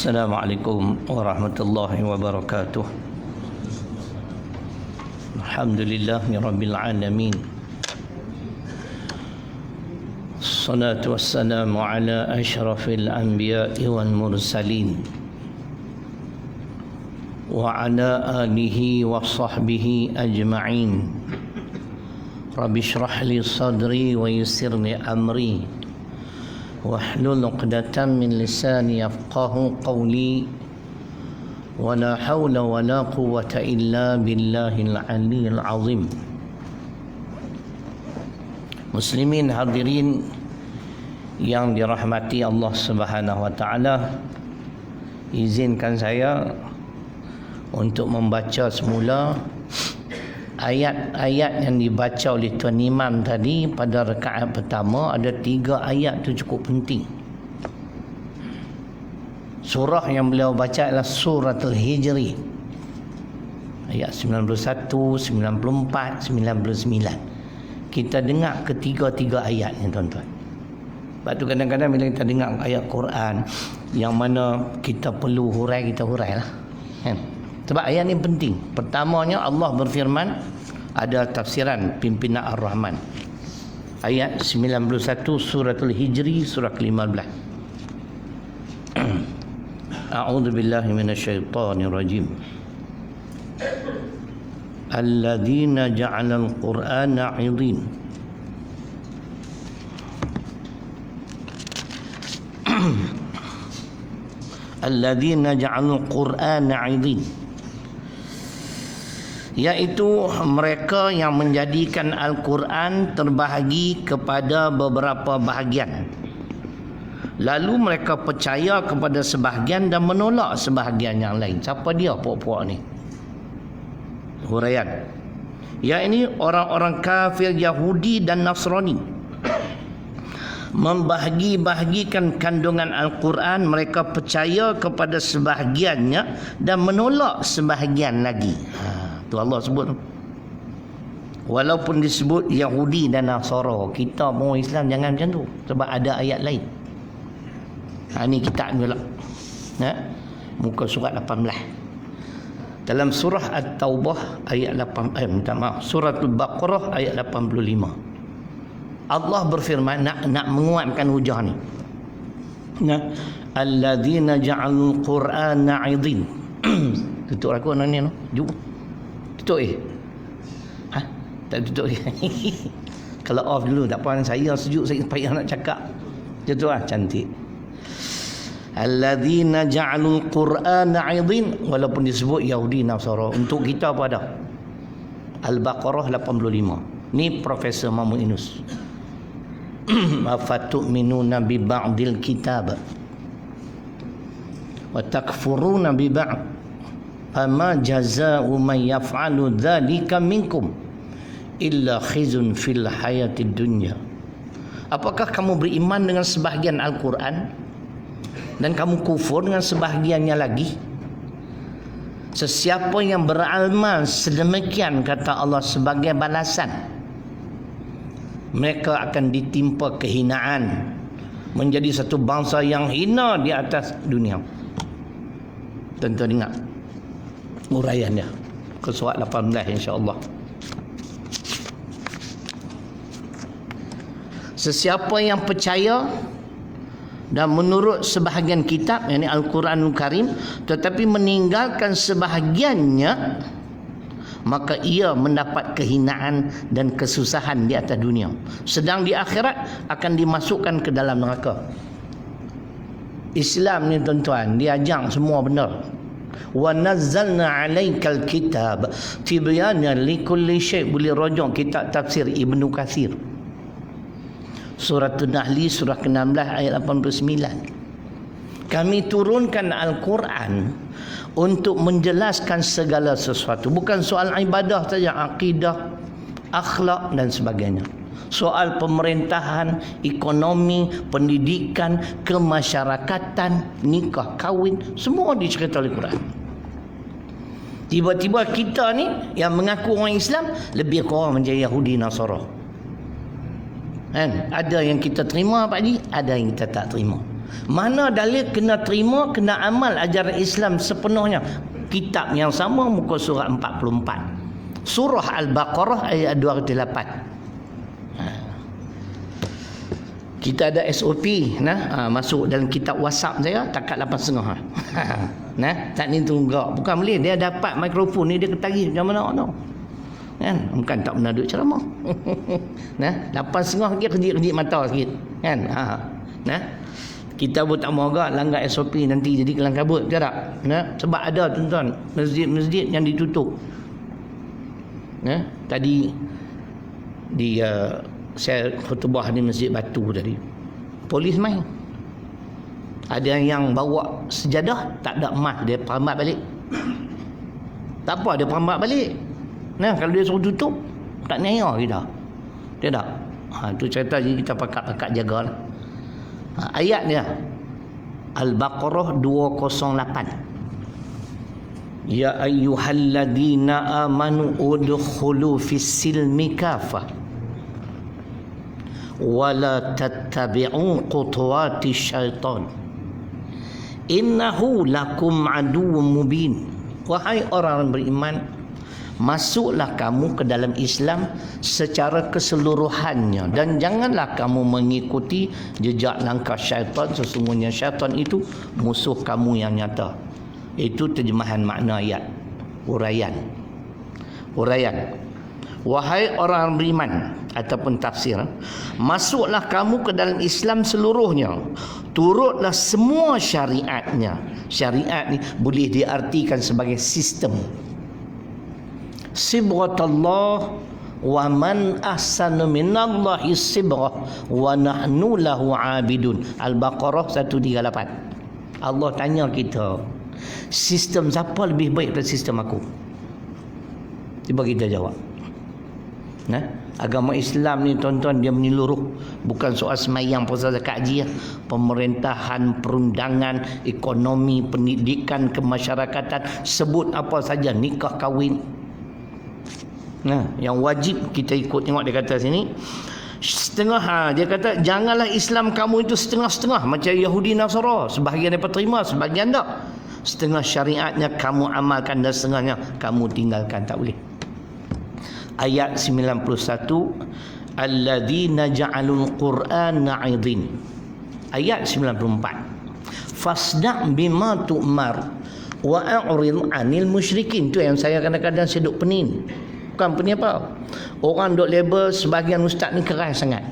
Assalamualaikum warahmatullahi wabarakatuh. Alhamdulillahi rabbil alamin. Salatu wassalamu ala asyrafil anbiya'i wal mursalin wa ala alihi wa sahbihi ajma'in. Rabbi shrah li sadri wa yassir li amri wahlul 'uqdatam min lisani yafqahu qawli wa la hawla wa la quwwata illa billahil aliyyil azim. Muslimin hadirin yang dirahmati Allah Subhanahu wa taala, izinkan saya untuk membaca semula ayat-ayat yang dibaca oleh Tuan Imam tadi pada rakaat pertama. Ada 3 ayat tu cukup penting. Surah yang beliau baca adalah Suratul Hijri, ayat 91, 94, 99. Kita dengar ketiga-tiga ayat ni tuan-tuan. Sebab tu kadang-kadang bila kita dengar ayat Quran yang mana kita perlu hurai, kita hurailah, kan? Sebab ayat ni penting. Pertamanya Allah berfirman, ada tafsiran pimpinan Ar-Rahman. Ayat 91 Suratul Hijri, surah ke-15. A'udzu billahi minasyaitonir rajim. Alladzina ja'alal Qur'ana 'idhin. Alladzina ja'alal Qur'ana 'idhin, iaitu mereka yang menjadikan Al-Quran terbahagi kepada beberapa bahagian, lalu mereka percaya kepada sebahagian dan menolak sebahagian yang lain. Siapa dia puak-puak ni? Huraian, iaitu orang-orang kafir Yahudi dan Nasrani membahagi-bahagikan kandungan Al-Quran. Mereka percaya kepada sebahagiannya dan menolak sebahagian lagi. Tu Allah sebut. Walaupun disebut Yahudi dan Nasara, kita mau Islam jangan macam tu, sebab ada ayat lain. Ini kita pula. Muka surat 18. Dalam surah At-Taubah ayat 8, surah Al-Baqarah ayat 85. Allah berfirman nak menguatkan hujah ni. Alladzina ja'alul Qur'ana 'idhin. Tutup aku ni no. Jom. Tutup tak tutup kalau off dulu tak apa, saya sejuk, saya payah nak cakap. Macam tu cantik. Alladzina ja'alul Qur'ana 'idhin, walaupun disebut Yahudi Nasara. Untuk kita apa ada? Al-Baqarah 85. Ni Profesor Mahmud Inus. Afatu'minuna bi ba'dil kitab wa takfuruna bi ba'd fama jazaa'u man yaf'alu dzalika minkum illa khizun fil hayatid dunya. Apakah kamu beriman dengan sebahagian Al-Quran dan kamu kufur dengan sebahagiannya lagi? Sesiapa yang beramal sedemikian, kata Allah, sebagai balasan, mereka akan ditimpa kehinaan, menjadi satu bangsa yang hina di atas dunia. Tentu ingat uraian dia ke surat 18 insya-Allah. Sesiapa yang percaya dan menurut sebahagian kitab, yakni Al-Quranul Karim, tetapi meninggalkan sebahagiannya, maka ia mendapat kehinaan dan kesusahan di atas dunia, sedang di akhirat akan dimasukkan ke dalam neraka. Islam ni tuan-tuan, dia ajak semua benar. Wa nazzalna 'alaikal kitab tibyanan likulli syai'. Boleh rujuk kitab tafsir Ibnu Katsir, surah An-Nahl, surah ke-16 ayat 89. Kami turunkan Al-Quran untuk menjelaskan segala sesuatu, bukan soal ibadah saja, akidah, akhlak dan sebagainya. Soal pemerintahan, ekonomi, pendidikan, kemasyarakatan, nikah, kahwin, semua dicerita oleh Quran. Tiba-tiba kita ni yang mengaku orang Islam lebih kurang menjadi Yahudi Nasara. Kan? Ada yang kita terima Pak Haji, ada yang kita tak terima. Mana dalil kena terima, kena amal ajaran Islam sepenuhnya? Kitab yang sama, muka surat 44. Surah Al-Baqarah ayat 208. Kita ada SOP masuk dalam kitab WhatsApp saya takat 8.30. Tak ni tunggak. Bukan boleh dia dapat mikrofon ni dia ketagih macam mana tu. Kan? Bukan tak pernah duduk ceramah. 8.30 lagi kejip-kejip mata sikit. Kan? Kita pun tak mahu agak langgar SOP nanti jadi kelang kabut ke tak? Sebab ada tuan-tuan masjid-masjid yang ditutup. Tadi di saya khutbah di Masjid Batu tadi. Polis main. Ada yang bawa sejadah, tak ada emas, dia perambat balik. Tak apa, dia perambat balik. Kalau dia suruh tutup, tak niaya kita. Dia tak. Tu cerita je kita pakat-pakat jagalah. Ayat dia Al-Baqarah 208. Ya ayyuhalladzina amanu udkhulu fis silmi kafah wala tattabi'u khutuwati syaitan innahu lakum aduwwum mubin. Wahai orang beriman, masuklah kamu ke dalam Islam secara keseluruhannya dan janganlah kamu mengikuti jejak langkah syaitan. Sesungguhnya syaitan itu musuh kamu yang nyata. Itu terjemahan makna ayat. Uraian. Wahai orang beriman, ataupun tafsir, masuklah kamu ke dalam Islam seluruhnya, turutlah semua syariatnya. Syariat ni boleh diartikan sebagai sistem. Sibghatullah wa man ahsanu minallahi sibghah wa nahnu lahu abidun. Al-Baqarah 138. Allah tanya kita, sistem siapa lebih baik daripada sistem aku? Cuba kita jawab. Agama Islam ni tuan-tuan, dia menyeluruh. Bukan soal semayang, puasa, zakat, haji. Pemerintahan, perundangan, ekonomi, pendidikan, kemasyarakatan, sebut apa saja, nikah, kahwin. Yang wajib kita ikut. Tengok dia kata sini, setengah. Dia kata janganlah Islam kamu itu setengah-setengah macam Yahudi Nasara. Sebahagian mereka terima, sebahagian tak. Setengah syariatnya kamu amalkan dan setengahnya kamu tinggalkan. Tak boleh. Ayat 91, alladzina ja'alul qur'ana 'idhin. Ayat 94, fasda' bima tu'mar wa a'rid 'anil musyrikin. Tu yang saya kadang-kadang saya duk penin. Bukan penin apa, orang duk label sebahagian ustaz ni keras sangat.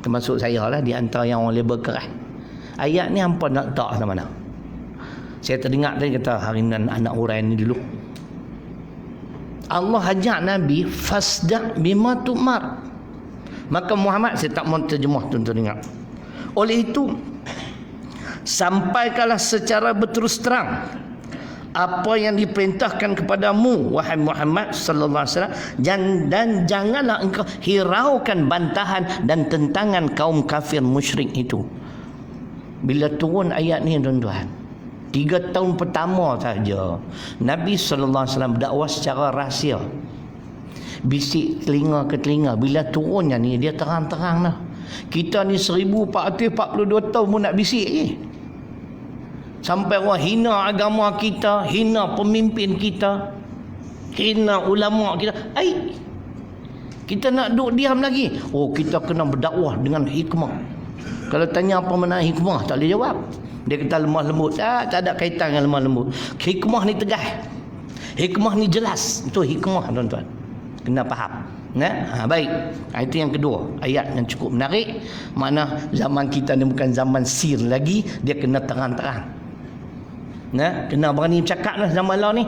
Termasuk saya lah di antara yang orang label keras. Ayat ni hampa nak tak sama mana. Saya terdengar tadi kata hari ni anak orang ni dulu, Allah ajak Nabi fasda' bima tu'mar. Maka Muhammad, saya tak mau terjemah, tuan-tuan dengar. Oleh itu, sampaikanlah secara berterus terang apa yang diperintahkan kepadamu, wahai Muhammad sallallahu alaihi wasallam, dan janganlah engkau hiraukan bantahan dan tentangan kaum kafir musyrik itu. Bila turun ayat ni tuan-tuan, 3 tahun pertama saja Nabi sallallahu alaihi wasallam berdakwah secara rahsia, bisik telinga ke telinga. Bila turunnya ni, dia terang-terang lah. Kita ni 1442 tahun pun nak bisik je. Sampai orang hina agama kita, hina pemimpin kita, hina ulama kita. Kita nak duduk diam lagi? Oh, kita kena berdakwah dengan hikmah. Kalau tanya apa makna hikmah, tak boleh jawab. Dia kata lemah lembut. Tak ada kaitan dengan lemah lembut. Hikmah ni tegas. Hikmah ni jelas. Itu hikmah tuan-tuan. Kena faham. Baik. Itu yang kedua. Ayat yang cukup menarik. Makna zaman kita ni bukan zaman sir lagi. Dia kena terang-terang. Kena berani bercakap lah zaman lah ni.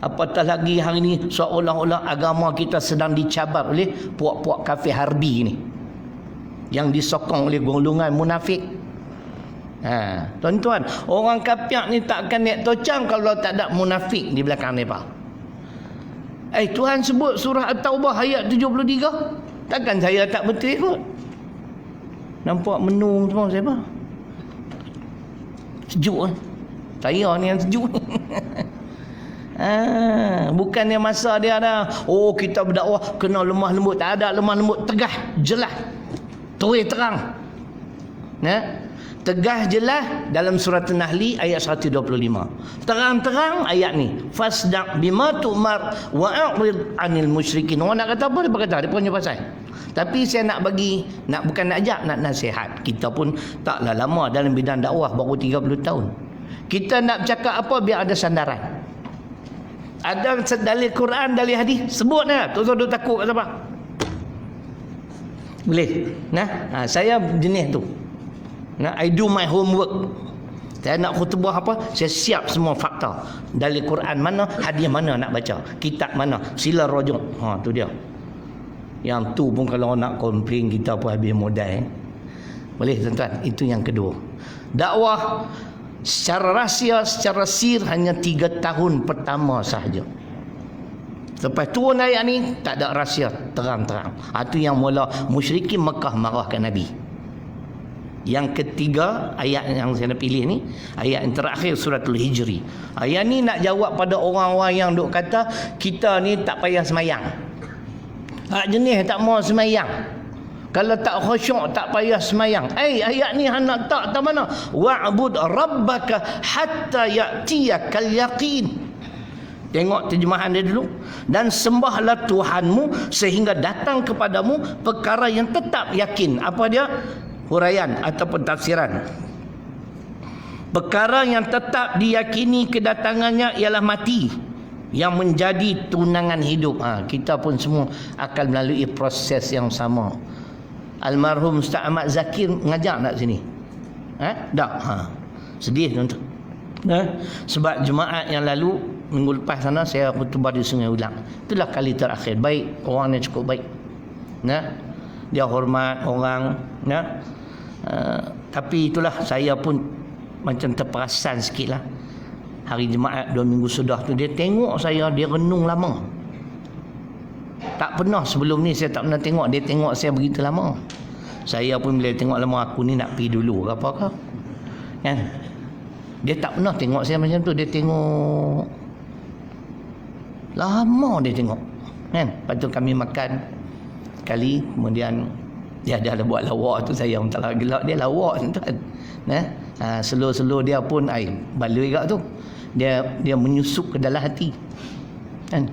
Apatah lagi hari ni seolah-olah agama kita sedang dicabar oleh puak-puak kafir harbi ni, yang disokong oleh golongan munafik. Tuan-tuan, orang kafir ni takkan naik tocang kalau tak ada munafik di belakang mereka. Tuhan sebut surah At-Taubah ayat 73. Takkan saya tak betul kot. Nampak menung semua siapa? Sejuk kan? Saya ni yang sejuk ni. Bukannya masa dia ada, oh kita berdakwah kena lemah lembut. Tak ada lemah lembut, tegas, jelas, terang. Tegas jelas dalam surat An-Nahl ayat 125. Terang-terang ayat ni. Fasda' bima tu'mar wa a'rid 'anil musyrikin. Orang nak kata apa dia berkata, dia punya pasal. Tapi saya nak bagi, bukan nak ajak, nak nasihat. Kita pun taklah lama dalam bidang dakwah, baru 30 tahun. Kita nak bercakap apa biar ada sandaran. Ada dalil Quran, dalil hadis, sebut dah. Tak usah duk takut kat siapa. Boleh. Saya jenis tu. I do my homework. Saya nak khutbah apa, saya siap semua fakta. Dalil Quran mana, hadis mana nak baca, kitab mana, sila rujuk. Tu dia. Yang tu pun kalau nak komplain kita pun habis modal. Boleh tuan-tuan. Itu yang kedua. Dakwah secara rahsia, secara sir hanya 3 tahun pertama sahaja. Lepas turun ayat ni tak ada rahsia, terang-terang. Itu yang mula musyrikin Mekah marahkan Nabi. Yang ketiga, ayat yang saya nak pilih ni, ayat yang terakhir suratul Hijri. Ayat ni nak jawab pada orang-orang yang duk kata kita ni tak payah semayang. Jenis tak mau semayang. Kalau tak khusyuk tak payah semayang. Ayat ni hendak tak mana? Wa'bud rabbaka hatta ya'tiyakal yaqin. Tengok terjemahan dia dulu. Dan sembahlah Tuhanmu sehingga datang kepadamu perkara yang tetap yakin. Apa dia? Huraian ataupun tafsiran. Perkara yang tetap diyakini kedatangannya ialah mati, yang menjadi tunangan hidup. Kita pun semua akan melalui proses yang sama. Almarhum Ustaz Ahmad Zakir ngajak nak sini. Tak. Sedih tuan-tuan. Sebab Jumaat yang lalu, minggu lepas sana, saya khutbah di Sungai Ulang. Itulah kali terakhir. Baik, orangnya cukup baik. Dia hormat orang. Tapi itulah, saya pun macam terperasan sikit lah. Hari Jumaat 2 minggu sudah tu, dia tengok saya, dia renung lama. Tak pernah sebelum ni saya tak pernah tengok dia tengok saya begitu lama. Saya pun bila tengok lama, aku ni nak pergi dulu ke apa ke, kan? Dia tak pernah tengok saya macam tu. Dia tengok lama, dia tengok, kan? Lepas tu kami makan kali, kemudian dia ada buat lawak tu. Saya tak lagi gelak dia lawak tuan. Slow-slow dia pun baloi gak tu. Dia menyusup ke dalam hati, kan?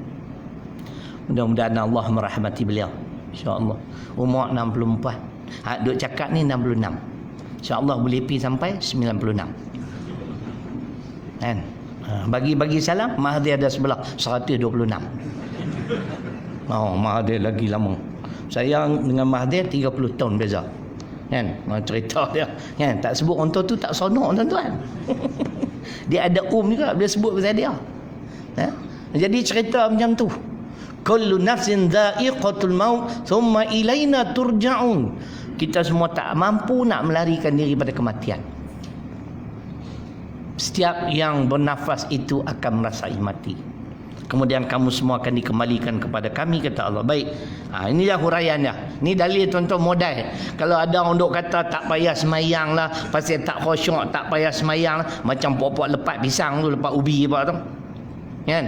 Mudah-mudahan Allah merahmati beliau, insya-Allah. Umur 64. Duk cakap ni 66. Insya-Allah boleh pergi sampai 96. Kan? Bagi salam, Mahathir ada sebelah 126. Mahathir lagi lama. Saya dengan Mahathir 30 tahun beza. Kan? Cerita dia, kan? Tak sebut orang tu tak sonok tuan-tuan. Dia ada juga bila sebut pasal dia. Jadi cerita macam tu. Kullu nafsin dha'iqatul maut thumma ilaina turja'un. Kita semua tak mampu nak melarikan diri pada kematian. Setiap yang bernafas itu akan merasai mati. Kemudian kamu semua akan dikembalikan kepada kami, kata Allah. Baik. Inilah huraiannya. Ini dalil tuan-tuan modal. Kalau ada orang duk kata tak payah semayang lah, pasal tak khusyuk, tak payah semayang lah, macam pokok lepat pisang tu, lepat ubi apa tu, kan?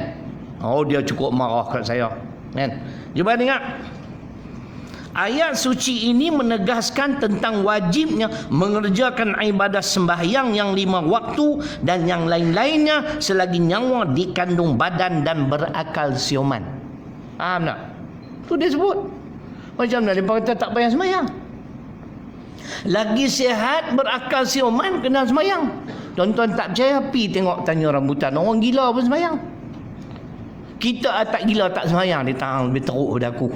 Dia cukup marah kat saya, kan? Cuba dengar. Ayat suci ini menegaskan tentang wajibnya mengerjakan ibadah sembahyang yang 5 waktu dan yang lain-lainnya selagi nyawa dikandung badan dan berakal siuman. Faham tak? Tu dia sebut. Macam mana dia kata tak payah sembahyang? Lagi sihat berakal siuman kena sembahyang. Tuan-tuan tak percaya, pergi tengok tanya rambutan. Orang gila pun sembahyang. Kita tak gila tak sembahyang, dia tahan lebih teruk pada aku.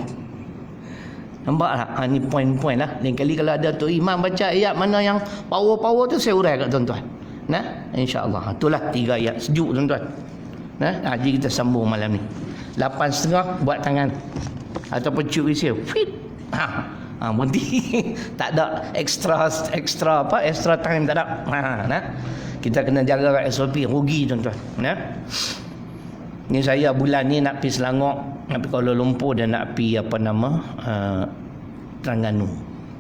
Nampak tak? Ni poin-poin lah. Lain kali kalau ada Tok Imam baca ayat mana yang power-power tu, saya urai kat tuan-tuan. InsyaAllah. Itulah 3 ayat sejuk tuan-tuan. Jadi kita sambung malam ni. 8.30 buat tangan. Ataupun cium isi. Fit. Berhenti. Tak ada extra time, tak ada. Kita kena jaga kat SOP. Rugi tuan-tuan. Ni saya bulan ni nak pergi Selangor, nak pergi Kuala Lumpur dan nak pergi Terengganu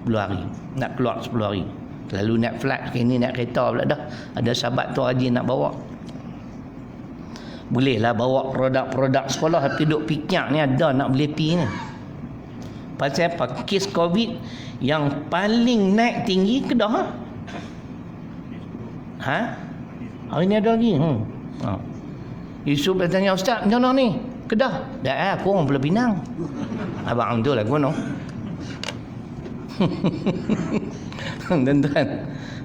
10 hari. Nak keluar 10 hari. Lalu naik flight, kini naik kereta pula dah. Ada sahabat tu Haji nak bawa. Boleh lah bawa produk-produk sekolah, tapi duk pikir ni ada nak boleh pergi ni. Pasal apa? Kes COVID yang paling naik tinggi Kedah. Ha? Hari ni ada lagi. Ha. Yusuf dia tanya, Ustaz, macam mana ni? Kedah? Dah, aku orang Pulau Pinang. Abang tu lah kono. Tuan-tuan,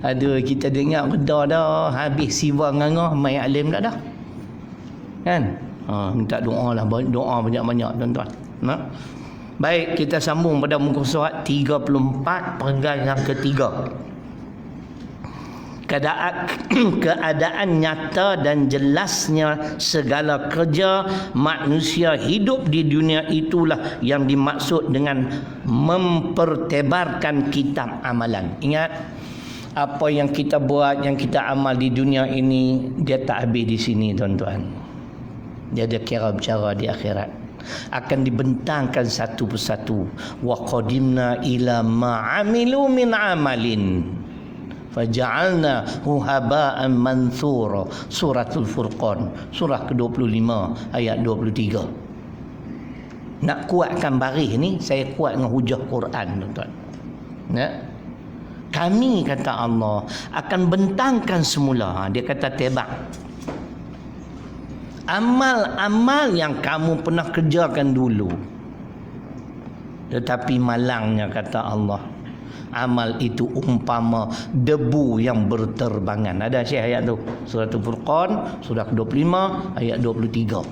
aduh, kita dengar Kedah dah, habis siwa ngangah, mai alim dah. Kan? Minta doa lah, doa banyak-banyak tuan-tuan. Nah. Baik, kita sambung pada muka surat 34 perenggan yang ketiga. Keadaan nyata dan jelasnya segala kerja manusia hidup di dunia itulah yang dimaksud dengan mempertebarkan kitab amalan. Ingat, apa yang kita buat, yang kita amal di dunia ini, dia tak habis di sini tuan-tuan. Dia ada kira bercara di akhirat. Akan dibentangkan satu persatu. Wa qadimna ila ma amilu min amalin faja'alnahu haba'an manthura. Suratul Furqan, surah ke-25 ayat 23. Nak kuatkan baris ni, saya kuat dengan hujah Quran tuan-tuan. Ya. Kami, kata Allah, akan bentangkan semula. Dia kata tebak. Amal-amal yang kamu pernah kerjakan dulu. Tetapi malangnya, kata Allah, amal itu umpama debu yang berterbangan. Ada syekh ayat tu, surah Al-Furqan, surah ke-25 ayat 23.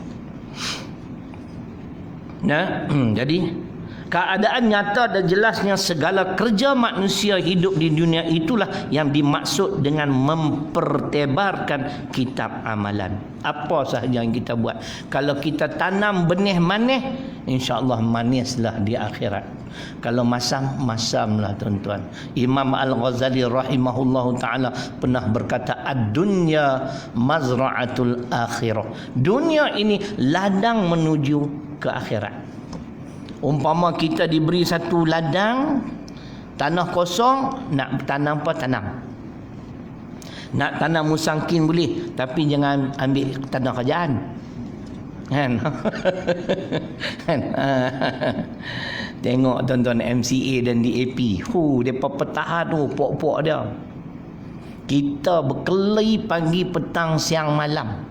Nah, jadi keadaan nyata dan jelasnya segala kerja manusia hidup di dunia itulah yang dimaksud dengan mempertebarkan kitab amalan. Apa sahaja yang kita buat, kalau kita tanam benih manis, insya-Allah manislah di akhirat. Kalau masam-masamlah tuan-tuan. Imam Al-Ghazali rahimahullahu taala pernah berkata, ad-dunya mazra'atul akhirah. Dunia ini ladang menuju ke akhirat. Umpama kita diberi satu ladang tanah kosong, nak tanam apa tanam. Nak tanam musangkin boleh, tapi jangan ambil tanah kerajaan. Kan? Kan? Tengok tuan-tuan MCA dan DAP. Depa pertahan tu pok-pok dia. Kita berkelahi pagi, petang, siang, malam.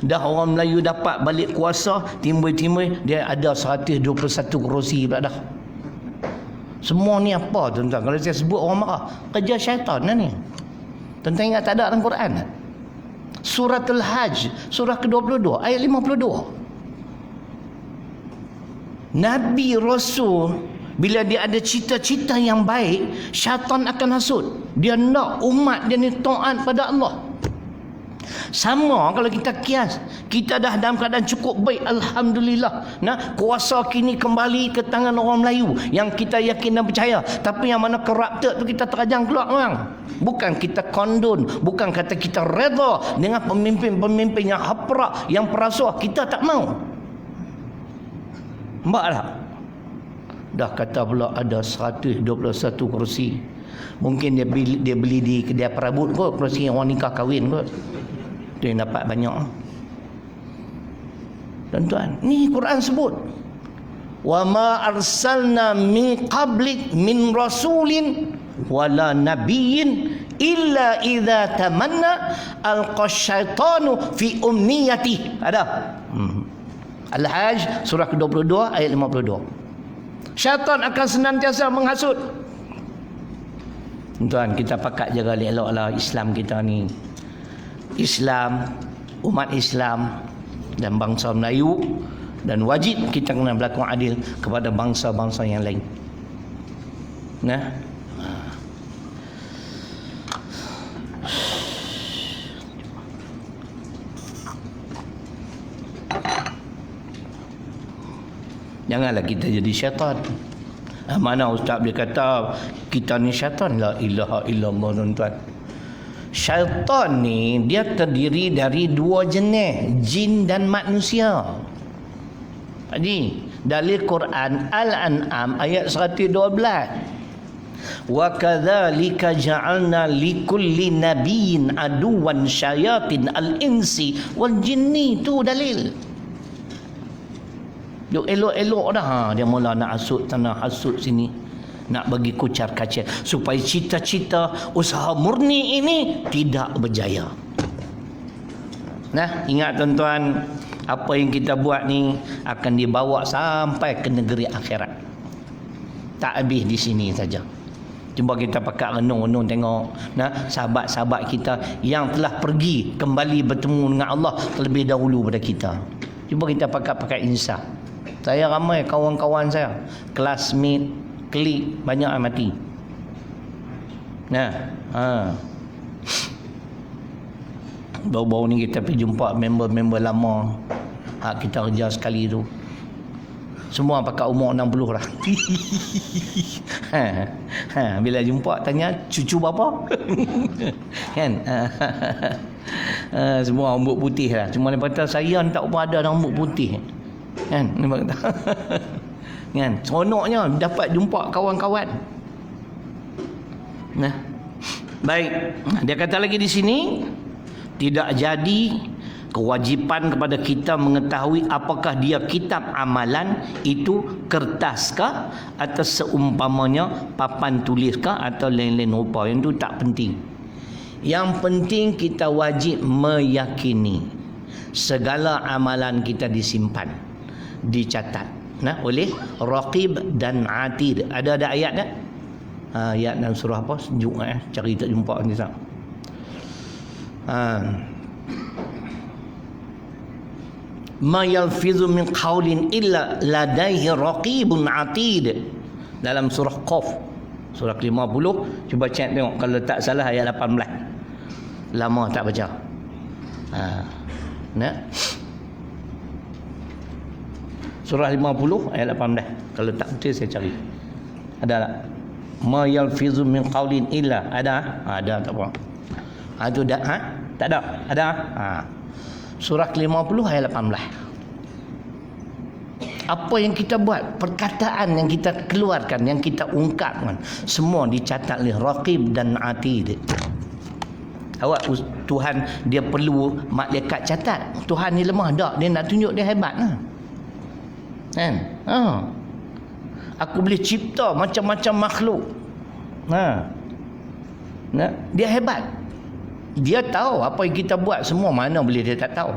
Dah orang Melayu dapat balik kuasa, timbul-timbul dia ada 121 kerusi pula dah. Semua ni apa tuan-tuan? Kalau saya sebut orang marah. Kerja syaitan lah ni. Tuan-tuan ingat tak ada dalam Quran? Surah Al-Hajj, surah ke-22 ayat 52. Nabi Rasul bila dia ada cita-cita yang baik, syaitan akan hasut. Dia nak umat dia ni taat pada Allah. Sama kalau kita kias, kita dah dalam keadaan cukup baik, alhamdulillah. Nah, kuasa kini kembali ke tangan orang Melayu yang kita yakin dan percaya. Tapi yang mana corrupted tu kita terajang keluar orang. Bukan kita kondon, bukan kata kita redha dengan pemimpin-pemimpin yang haprak, yang perasuah, kita tak mau. Nampak tak? Dah kata pula ada 121 kerusi. Mungkin dia beli di kedai perabot kot, kerusi orang nikah kahwin kot. Tu yang dapat banyak. Tuan-tuan, ni Quran sebut, wa ma arsalna min qablik min rasulin wala nabiyyin illa idza tamanna alqa syaitanu fi umniyati. Ada Al-Hajj surah ke-22 ayat 52. Syaitan akan senantiasa menghasut. Tuan, kita pakat jaga elok-eloklah Islam kita ni. Islam, umat Islam dan bangsa Melayu, dan wajib kita kena berlaku adil kepada bangsa-bangsa yang lain. Nah, janganlah kita jadi syaitan. Mana ustaz dia kata kita ni syaitan? La ilaha illallah tuan-tuan. Syaitan ni dia terdiri dari dua jenis, jin dan manusia. Jadi dalil Quran Al-An'am ayat 112. Wa kadzalika ja'alna likulli nabiyyin aduwan syayatin al-insi wal jinni. Tu dalil. Duk elok-elok dah dia mula nak hasut sana hasut sini. nak bagi kucar kacir supaya cita-cita usaha murni ini tidak berjaya. Nah, ingat tuan-tuan, apa yang kita buat ni akan dibawa sampai ke negeri akhirat. Tak habis di sini saja. Cuba kita pakai renung-renung tengok, nah, sahabat-sahabat kita yang telah pergi kembali bertemu dengan Allah terlebih dahulu pada kita. Cuba kita pakai insaf. Saya ramai kawan-kawan saya, classmate, klik, banyak yang mati. Nah, baru-baru ni kita pergi jumpa member-member lama kita kerja sekali tu. Semua pakai umur 60 dah. Bila jumpa tanya cucu bapa. Kan? Semua rambut putih lah. Cuma dia kata saya tak ada rambut putih. Kan? Dia kata. Kan? Seronoknya dapat jumpa kawan-kawan. Nah. Baik. Dia kata lagi di sini, tidak jadi kewajipan kepada kita mengetahui apakah dia kitab amalan itu kertaskah atau seumpamanya papan tuliskah atau lain-lain rupa. Yang itu tak penting. Yang penting kita wajib meyakini segala amalan kita disimpan, dicatat, nah, oleh Raqib dan Atid. Ada ayat tak? Ayat dalam surah apa? Sejuk cari tak jumpa ni tak. Ma yalfizu min qawlin illa ladaihi raqibun atid. Dalam surah Qaf, surah 50, cuba cek tengok kalau tak salah ayat 18. Lama tak baca. Nah. Surah 50 ayat 18. Kalau tak betul saya cari. Ada tak? Ma yalfizu min qawlin illa, ada? Ada tak apa. Itu dah tak ada. Ada? Surah 50 ayat 18. Apa yang kita buat, perkataan yang kita keluarkan, yang kita ungkapkan, semua dicatat oleh Raqib dan Atid. Awak Tuhan dia perlu malaikat catat. Tuhan ni lemah tak? Dia nak tunjuk dia hebat lah. Kan? Aku boleh cipta macam-macam makhluk. Nah, dia hebat. Dia tahu apa yang kita buat semua, mana boleh dia tak tahu.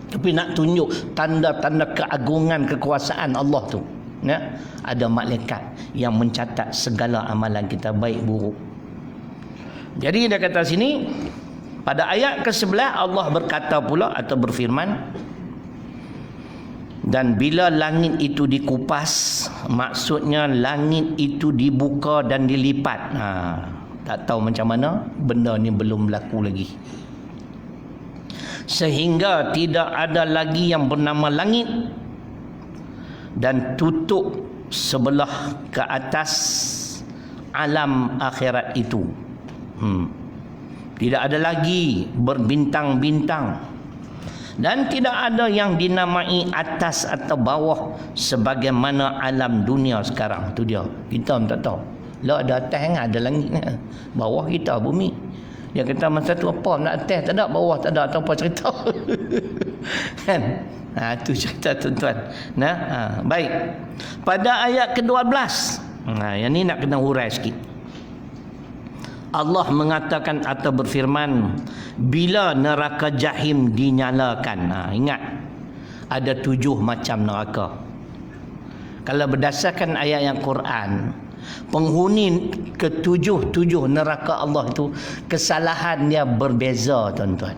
Tapi nak tunjuk tanda-tanda keagungan kekuasaan Allah tu, ya, ada malaikat yang mencatat segala amalan kita baik buruk. Jadi dia kata sini pada ayat ke-11 Allah berkata pula atau berfirman, dan bila langit itu dikupas, maksudnya langit itu dibuka dan dilipat. Tak tahu macam mana, benda ni belum berlaku lagi. Sehingga tidak ada lagi yang bernama langit dan tutup sebelah ke atas alam akhirat itu. Tidak ada lagi berbintang-bintang dan tidak ada yang dinamai atas atau bawah sebagaimana alam dunia sekarang. Itu dia. Kita pun tak tahu. Lah ada atas kan, ada langit kan. Bawah kita bumi. Dia kata masa tu apa nak atas tak ada, bawah tak ada, atau apa cerita. Kan? Itu cerita tuan-tuan. Baik. Pada ayat ke-12. Yang ni nak kena hurai sikit. Allah mengatakan atau berfirman, bila neraka jahim dinyalakan. Ingat, ada 7 macam neraka. Kalau berdasarkan ayat yang Quran, penghuni ke-7 neraka Allah itu kesalahan dia berbeza tuan-tuan.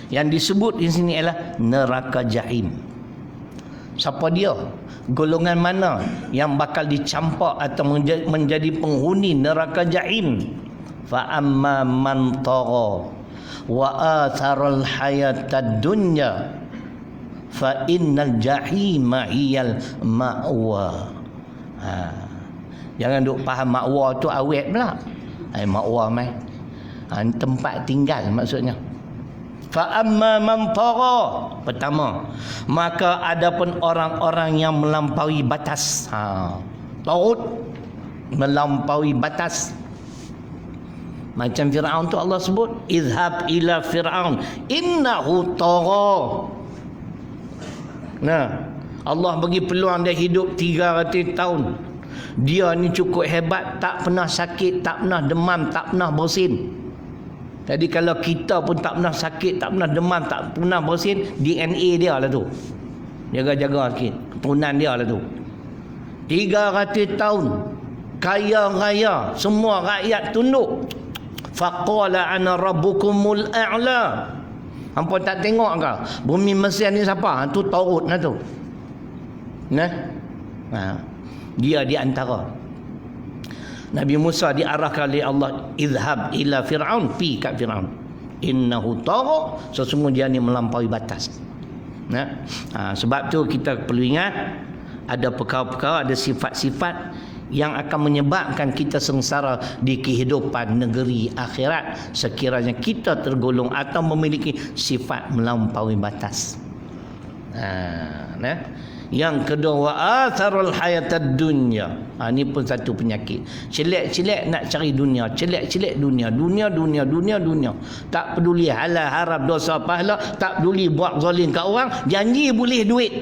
Yang disebut di sini ialah neraka jahim. Siapa dia? Golongan mana yang bakal dicampak atau menjadi penghuni neraka jahim? Fa amma man tagha wa atharal hayatad dunya fa innal jahima hiyal ma'wa. Jangan duk faham makwa tu awet pula. Makwa mai tempat tinggal maksudnya. Fa amma man tagha, pertama, maka adapun orang-orang yang melampaui batas. Taut, melampaui batas. Macam Firaun tu Allah sebut, izhab ila Firaun innahu tagha. Nah, Allah bagi peluang dia hidup 300 tahun. Dia ni cukup hebat, tak pernah sakit, tak pernah demam, tak pernah bersin. Jadi kalau kita pun tak pernah sakit, tak pernah demam, tak pernah bersin, DNA dia lah tu. Jaga-jaga sikit, keturunan dia lah tu. 300 tahun kaya raya, semua rakyat tunduk. Faqala ana rabbukumul a'la. Hampa tak tengok ke bumi Mesir ni siapa? Tu Taurut lah tu. Nah. Dia di antara. Nabi Musa diarahkan oleh Allah, izhab ila Fir'aun, pi kat Fir'aun. Innahu tagha, sesungguhnya dia ni melampaui batas. Nah. Sebab tu kita perlu ingat ada perkara-perkara, ada sifat-sifat yang akan menyebabkan kita sengsara di kehidupan negeri akhirat sekiranya kita tergolong atau memiliki sifat melampaui batas. Yang kedua, wa atharul hayatad dunya. Ni pun satu penyakit. Celek-celek nak cari dunia, celek-celek dunia. Tak peduli halal haram, dosa pahala, tak peduli buat zalim kat orang, janji boleh duit.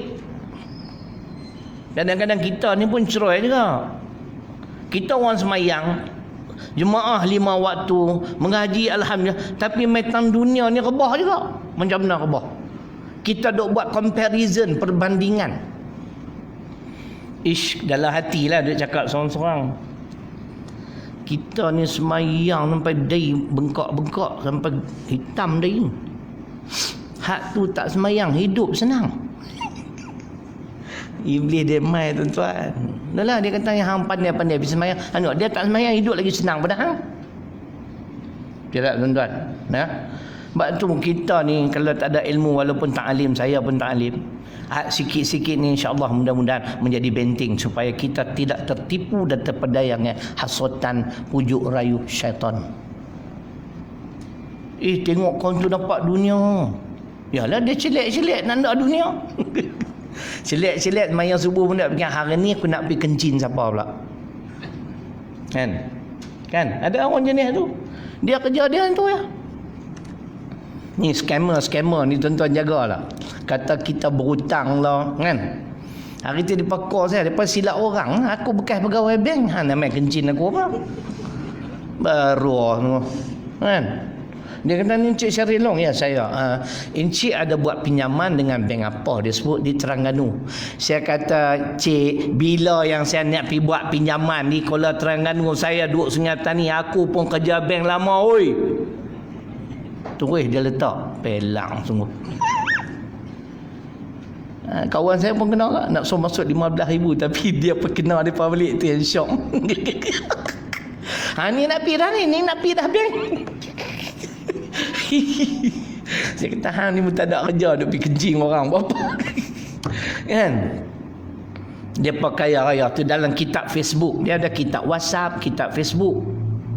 Kadang-kadang kita ni pun cerai juga. Kita orang semayang, jemaah 5 waktu, mengaji alhamdulillah, tapi metang dunia ni rebah juga. Macam mana rebah? Kita duk buat comparison, perbandingan. Dalam hatilah dia cakap seorang-seorang. Kita ni semayang sampai dahi bengkak-bengkak, sampai hitam dahi. Hak tu tak semayang, hidup senang. Iblis dia mai tuan-tuan. Dah lah, dia kata yang hang pandai-pandai bisa semayang. Dia tak semayang, hidup lagi senang pada hang. Tidak tuan-tuan. Sebab tu kita ni kalau tak ada ilmu, walaupun tak alim, saya pun tak alim, sikit-sikit ni insya-Allah mudah-mudahan menjadi benteng supaya kita tidak tertipu dan terpedaya dengan hasutan, pujuk rayu syaitan. Tengok kau tu dapat dunia. Yalah, dia celek-celek nak ada dunia. Celek-celek mayang subuh pun tak fikir hari ni aku nak pergi kencing siapa pula. Kan? Ada orang jenis tu. Dia kerja dia tu ya. Ni scammer ni tuan-tuan jagalah. Kata kita berhutang lah, kan? Hari tu dia pakar saya, depa silap orang, aku bekas pegawai bank, nak main kencing aku apa? Baru semua. Kan? Dia kata ni Encik Syarilong, ya saya. Encik ada buat pinjaman dengan bank apa? Dia sebut di Terengganu. Saya kata, Cik, bila yang saya nak pergi buat pinjaman di Kuala Terengganu, saya duduk Sengatan ni, aku pun kerja bank lama, oi. Terus dia letak, pelang sungguh. Kawan saya pun kena tak? Nak suruh masuk 15,000 tapi dia perkena dia balik tu yang syok. Ni nak pergi dah ni nak pergi dah bank. Saya kata ni pun tak ada kerja, duk pergi kencing orang berapa. Kan? Dia pakai raya tu dalam kitab Facebook. Dia ada kitab WhatsApp, kitab Facebook.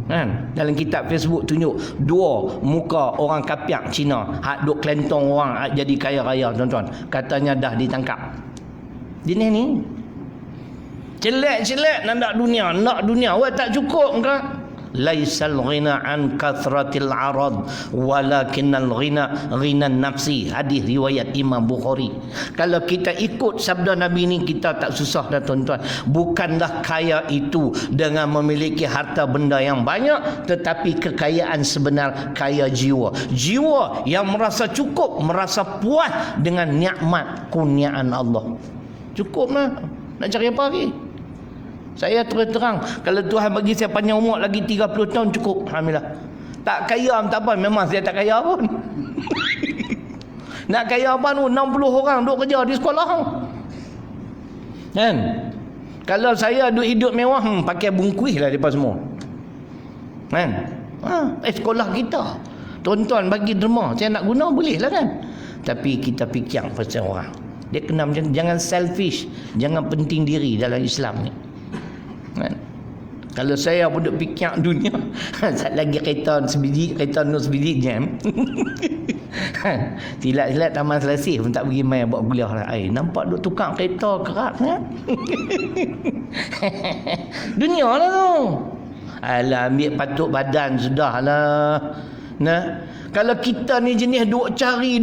Kan? Dalam kitab Facebook tunjuk 2 muka orang kapiak Cina hak duk kelentong orang jadi kaya raya tuan-tuan. Katanya dah ditangkap. Jenis ni celek-celek nak dunia. Wah, tak cukup ke? Laisal ghina an kathratil arad walakinnal ghina nafsi. Hadis riwayat Imam Bukhari. Kalau kita ikut sabda Nabi ni, kita tak susah dah tuan-tuan. Bukanlah kaya itu dengan memiliki harta benda yang banyak, tetapi kekayaan sebenar kaya jiwa. Jiwa yang merasa cukup, merasa puas dengan nikmat kurniaan Allah. Cukup lah. Nak cari apa lagi? Saya terus terang, kalau Tuhan bagi saya panjang umur lagi 30 tahun cukup, alhamdulillah. Tak kaya tak apa, memang saya tak kaya pun. Nak kaya apa tu? 60 orang duk kerja di sekolah. Kan? Kalau saya duk hidup mewah, pakai bungkuih lah depa semua. Kan? Sekolah kita. Tuan-tuan bagi derma, saya nak guna boleh lah kan? Tapi kita fikir pasal orang. Dia kena macam jangan selfish, jangan penting diri dalam Islam ni. Kan? Kalau saya pun duk fikir dunia, sat lagi kereta nus biji jam. Silat-silat Taman Selasih pun tak pergi main buat kuliah lah. Nampak duk tukang kereta kerat kan? Dunia lah tu. Alah, ambil patuk badan sudahlah. Nah, kalau kita ni jenis duk cari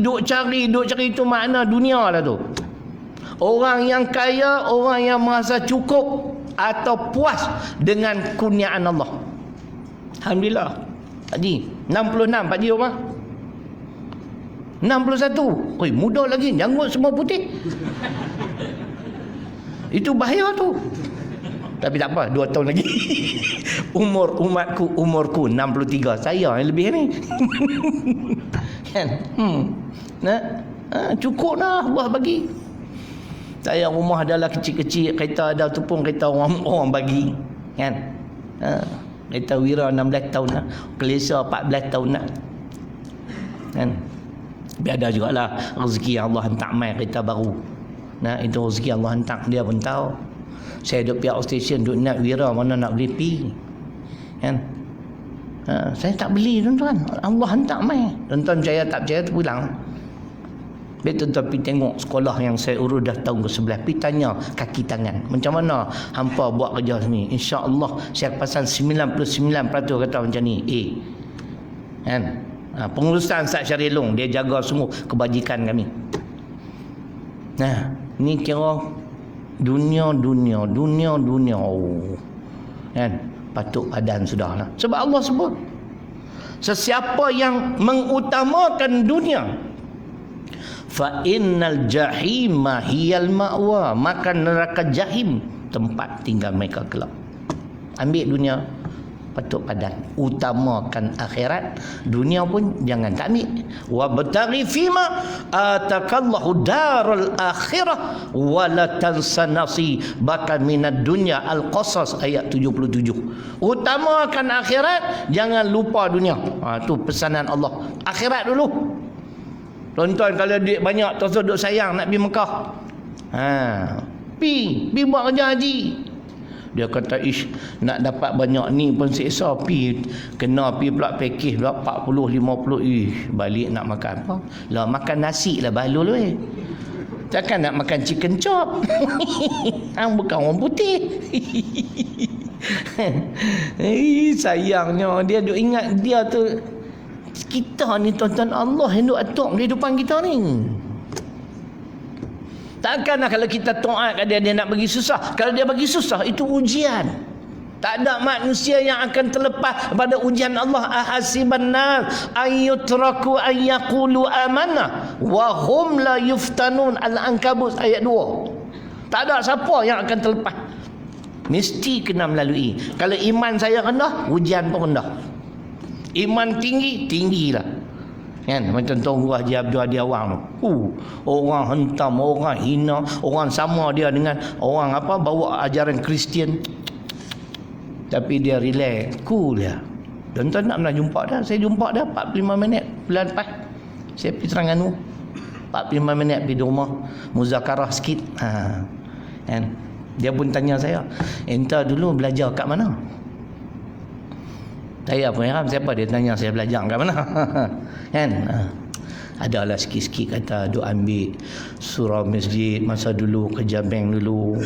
itu makna dunia lah tu. Orang yang kaya, orang yang merasa cukup, atau puas dengan kurniaan Allah. Alhamdulillah. Pak Haji 66 Pak Haji Omar 61. Oi, muda lagi, janggut semua putih. Itu bahaya tu. Tapi tak apa, 2 tahun lagi. Umurku 63. Saya yang lebih ni. Kan? Cukup dah Allah bagi. Saya rumah adalah kecil-kecil, kereta ada tu pun kereta orang bagi. Kan? Kereta Wira 16 tahun dah. Kelesa 14 tahun dah. Kan? Tapi ada jugalah rezeki yang Allah hantar mai kereta baru. Nah, itu rezeki Allah hantar, dia pun tahu. Saya duduk pihak station, duduk nak Wira, mana nak beli pi. Kan? Saya tak beli tuan-tuan. Allah hantar mai. Tuan-tuan percaya tak percaya tu pulang. Biar tuan-tuan pergi tengok sekolah yang saya urus dah tahun ke-11. Pergi tanya kaki tangan. Macam mana hampa buat kerja sini. InsyaAllah saya pasal 99% kata macam ni. Kan? Pengurusan Ustaz Syarilung, dia jaga semua kebajikan kami. Nah, ni kira dunia. Kan? Patut padan sudahlah. Sebab Allah sebut, sesiapa yang mengutamakan dunia, fa innal jahima hiyal ma'wa, maka neraka jahim tempat tinggal mereka kelak. Ambil dunia, patut padan. Utamakan akhirat. Dunia pun jangan tak ambil. Wa bataghi fima atakallahu darul akhirah wa la tansa nasibaka minad dunya. Al-Qasas ayat 77. Utamakan akhirat, jangan lupa dunia. Tu pesanan Allah. Akhirat dulu. Tuan-tuan kalau duit banyak, tuan-tuan duk sayang nak pergi Mekah. Pi buat kerja haji. Dia kata, nak dapat banyak ni pun seksa. Kena pula package pula 40-50. Balik nak makan apa? Lah makan nasi lah balul weh. Takkan nak makan chicken chop. Bukan orang putih. Sayangnya dia duk ingat dia tu. Kita ni tuan-tuan, Allah yang duk atur kehidupan kita ni. Takkanlah kalau kita taat kat dia nak bagi susah. Kalau dia bagi susah, itu ujian. Tak ada manusia yang akan terlepas pada ujian Allah. Ahasiban nas ayyutraku ayyaqulu amanah wa hum la yuftanun. Al-Ankabut ayat 2. Tak ada siapa yang akan terlepas. Mesti kena melalui. Kalau iman saya rendah, ujian pun rendah. Iman tinggi, tinggilah. Kan? Macam Tuan Guru Haji Abdul Hadi Awang tu. Orang hentam, orang hina, orang sama dia dengan orang bawa ajaran Kristian. Tapi dia relax, cool dia. Tuan-tuan nak pernah jumpa dah. Saya jumpa dah 45 minit bulan lepas. Saya pergi Terengganu. 45 minit pergi di rumah, muzakarah sikit. Kan? Dia pun tanya saya, "Enta dulu belajar kat mana?" Saya pun heran, siapa dia tanya saya belajar kat mana. Kan? Adalah sikit-sikit kata duk ambil surau masjid masa dulu, kerja bank dulu.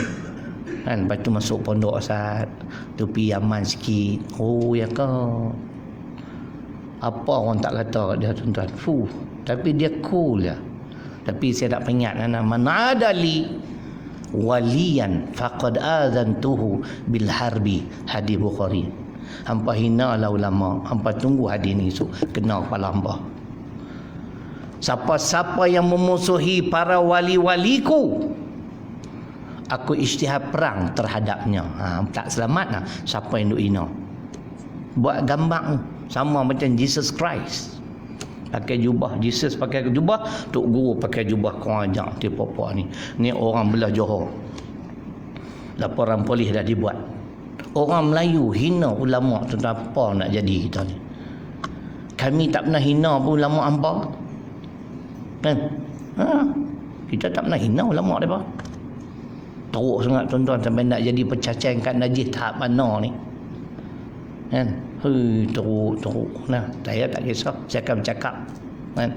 Kan? Lepas tu masuk pondok Asad, tu pergi Yaman sikit. Oh ya kau. Apa orang tak kata dia tuan-tuan. Tapi dia cool ya. Tapi saya tak ingat man adali waliyan faqad adzantuhu bil harbi. Hadis Bukhari. Hampa hina lah ulama, hampa tunggu hadis ni esok kena kepala hampa. Siapa-siapa yang memusuhi para wali-waliku, aku isytihad perang terhadapnya. Tak selamat lah siapa yang duk hina. Buat gambar sama macam Jesus Christ. Pakai jubah, Jesus pakai jubah, Tok Guru pakai jubah. Kau ajak tiap-tiap ni orang belah Johor. Laporan polis dah dibuat. Orang Melayu hina ulama tu, apa nak jadi kita ni? Kami tak pernah hina pun ulama hampa. Kan? Kita tak pernah hina ulama mereka. Teruk sangat tuan-tuan sampai nak jadi pecacang kat najis tahap mana ni. Kan? Teruk. Nah, saya tak kisah, saya akan bercakap. Kan?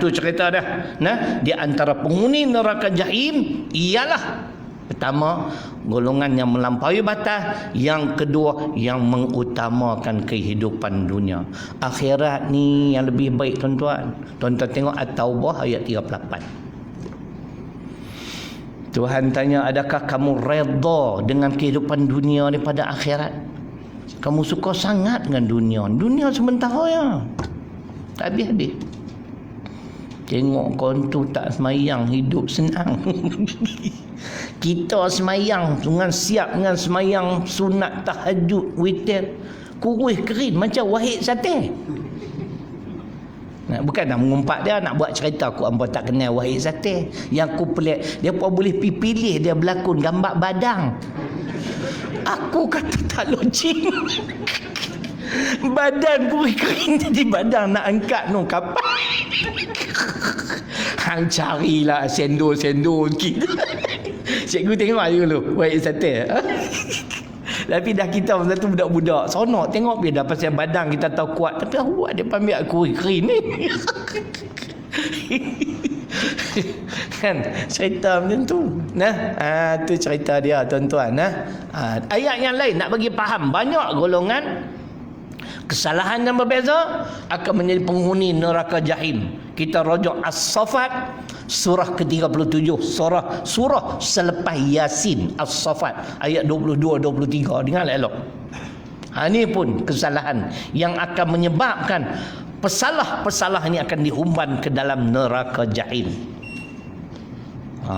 Tu cerita dah. Nah, di antara penghuni neraka jahim ialah pertama, golongan yang melampaui batas. Yang kedua, yang mengutamakan kehidupan dunia. Akhirat ni yang lebih baik tuan-tuan. Tuan-tuan tengok At-Taubah ayat 38. Tuhan tanya, adakah kamu redha dengan kehidupan dunia daripada akhirat? Kamu suka sangat dengan dunia. Dunia sementara ya. Tak habis-habis. Tengok kau tu tak semayang, hidup senang. Kita semayang dengan siap dengan semayang sunat, tahajud, witir, kurus kering macam Wahid Sateh. Nah, bukan nak mengumpat dia, nak buat cerita aku hangpa tak kenal Wahid Sateh. Yang aku pelik, dia pun boleh pilih dia berlakon gambar badang. Aku kata tak logik. Badan kurus kering jadi badang, nak angkat no kapal. Hang carilah sendor-sendor kita. Cikgu tengok je dulu Wahid Sateh. Tapi dah kita masa tu budak-budak sonok tengok dia dah pasal badang kita tahu kuat, tapi awak dia ambil aku kering ni. Kan cerita macam tu. Nah, tu cerita dia tuan-tuan. Ayat yang lain nak bagi faham banyak golongan kesalahan yang berbeza akan menjadi penghuni neraka jahim. Kita rujuk As-Saffat surah ke-37, surah selepas Yasin. As-Saffat ayat 22-23. Dengar elok. Ini pun kesalahan yang akan menyebabkan pesalah-pesalah ini akan dihumban ke dalam neraka jahim.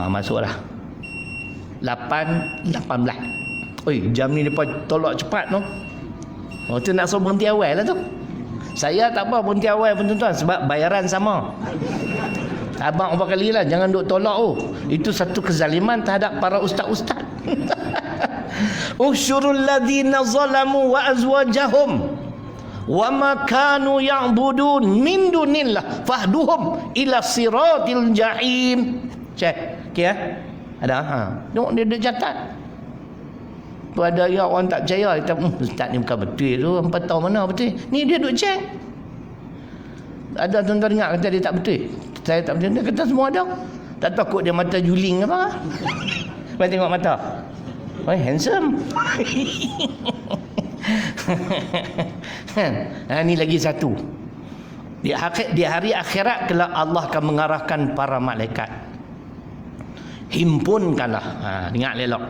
Masuklah 8:18. Oi, jam ni depa tolak cepat no. Tu nak suruh berhenti awal lah tu. Saya tak apa berhenti awal pun tuan-tuan, sebab bayaran sama. Abang berapa kali lah, jangan duk tolak itu satu kezaliman terhadap para ustaz-ustaz. Usyurul ladzina zalamu wa azwajahum wa ma kanu ya'budun min dunillah fahduhum ila siratil jahim. Cek, okey ada tengok dia catat. Ada yang orang tak percaya, kata ustaz ni bukan betul tu, hampa tahu mana betul. Ni dia duk cek. Ada tuan-tuan dengar kata dia tak betul. Saya tak betul. Dia kata semua ada. Tak takut dia mata juling apa? Mai tengok mata. Oh, handsome. Ni lagi satu. Di hari akhirat kelak Allah akan mengarahkan para malaikat. Himpunkanlah. Dengar elok.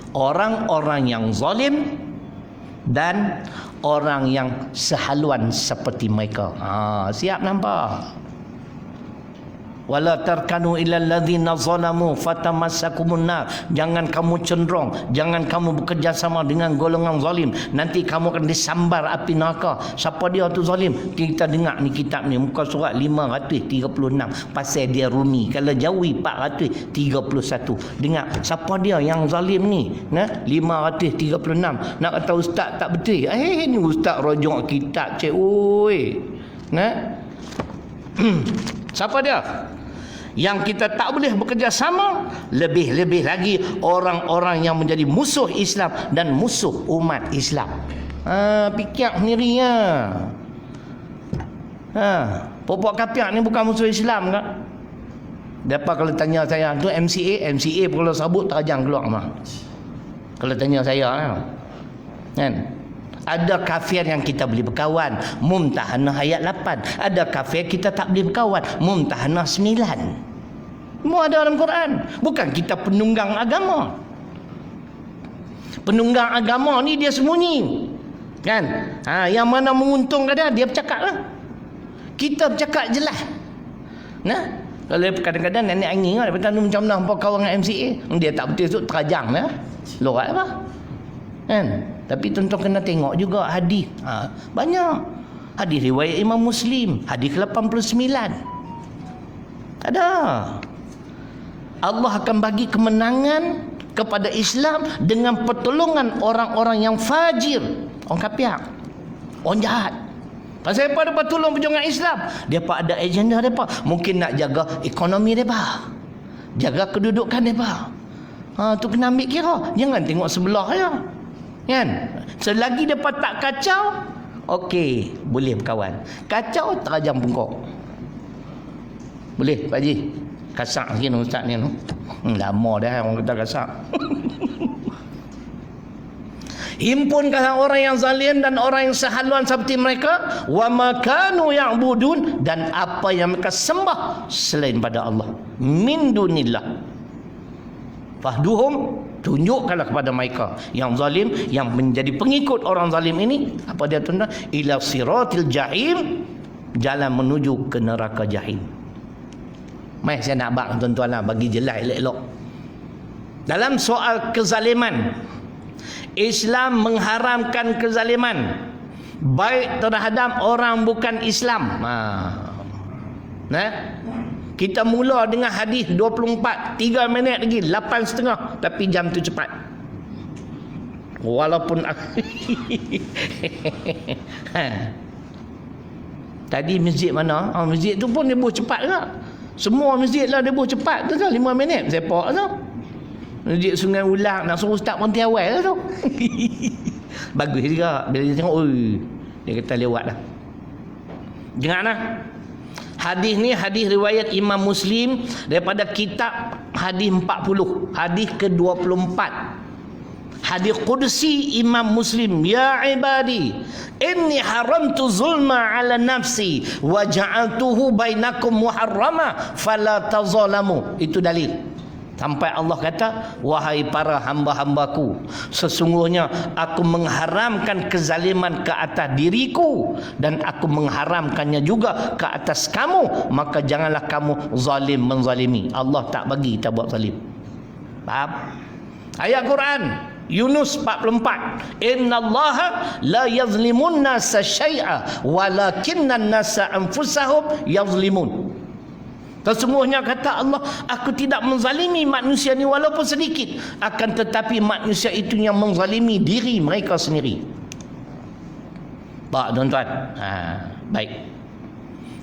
Orang-orang yang zalim dan orang yang sehaluan seperti mereka. Siap nampak? Wala tarkanu ilal ladzina zalamu fatamassakumun nar. Jangan kamu cenderung, jangan kamu bekerjasama dengan golongan zalim, nanti kamu akan disambar api neraka. Siapa dia tu zalim? Kita dengar ni kitab ni muka surat 536 pasal dia Rumi. Kalau jauhi 431. Dengar siapa dia yang zalim ni? 536. Nak kata ustaz tak betul. Ni ustaz rojok kitab cik oi. Siapa dia? Yang kita tak boleh bekerjasama, lebih-lebih lagi orang-orang yang menjadi musuh Islam dan musuh umat Islam. Fikir sendirinya. Popok kapiak ni bukan musuh Islam ke? Dapat kalau tanya saya tu MCA kalau sabut terajang keluar mah. Kalau tanya saya kan. Ada kafir yang kita boleh berkawan, Mumtahanah ayat 8. Ada kafir kita tak boleh berkawan, Mumtahanah 9. Semua ada dalam Quran. Bukan kita penunggang agama. Penunggang agama ni dia sembunyi. Kan? Yang mana menguntungkan dia bercakap lah. Kita bercakap jelas. Kalau kadang-kadang nenek angin lah, dia macam mana hampa kawan dengan MCA. Dia tak betul tu terajang lah. Lorat apa? Kan? Tapi tuan-tuan kena tengok juga hadis. Banyak. Hadis riwayat Imam Muslim, hadis ke-89. Ada. Allah akan bagi kemenangan kepada Islam dengan pertolongan orang-orang yang fajir, orang kafir, orang jahat. Pasal apa mereka tolong perjuangan Islam? Mereka ada agenda mereka. Mungkin nak jaga ekonomi mereka, jaga kedudukan mereka. Tu kena ambil kira. Jangan tengok sebelah je. Kan? Selagi mereka tak kacau, okey, boleh berkawan. Kacau, terajam pungkok. Boleh, Pak Haji? Kasak sikit ustaz ni. Lama dah orang kata kasak. Himpunkan orang yang zalim dan orang yang sehaluan seperti mereka, wa makanu ya'budun, dan apa yang mereka sembah selain pada Allah, min dunillah. Fahduhum, tunjukkanlah kepada mereka yang zalim, yang menjadi pengikut orang zalim ini, apa dia tuan-tuan? Ila siratil jahim, jalan menuju ke neraka jahim. Mai saya nak bak tuan-tuan lah, bagi jelas elok-elok. Dalam soal kezaliman, Islam mengharamkan kezaliman baik terhadap orang bukan Islam. Kita mula dengan hadis 24, 3 minit lagi 8.30, tapi jam tu cepat. Walaupun tadi masjid mana? Masjid tu pun dia buh cepat juga. Semua masjid lah dia buh cepat tu, 5 minit sepak tu. Masjid Sungai Ulak nak suruh start berhenti awal lah tu. Bagus juga bila dia tengok, oi, dia kata lewat lah. Janganlah. Hadis ni hadis riwayat Imam Muslim daripada kitab hadis 40, hadis ke-24. Hadis qudsi Imam Muslim, ya ibadi inni haramtu zulma ala nafsi wa ja'altuhu bainakum muharrama fala tazalamu. Itu dalil. Sampai Allah kata, wahai para hamba-hambaku, sesungguhnya aku mengharamkan kezaliman ke atas diriku dan aku mengharamkannya juga ke atas kamu, maka janganlah kamu zalim menzalimi. Allah tak bagi kita buat zalim. Faham? Ayat Quran Yunus 44, innallaha la yazlimun nasa syai'a walakinnan nasa anfusahum yazlimun. Sesungguhnya kata Allah, aku tidak menzalimi manusia ni walaupun sedikit, akan tetapi manusia itu yang menzalimi diri mereka sendiri. Tak tuan-tuan? Baik.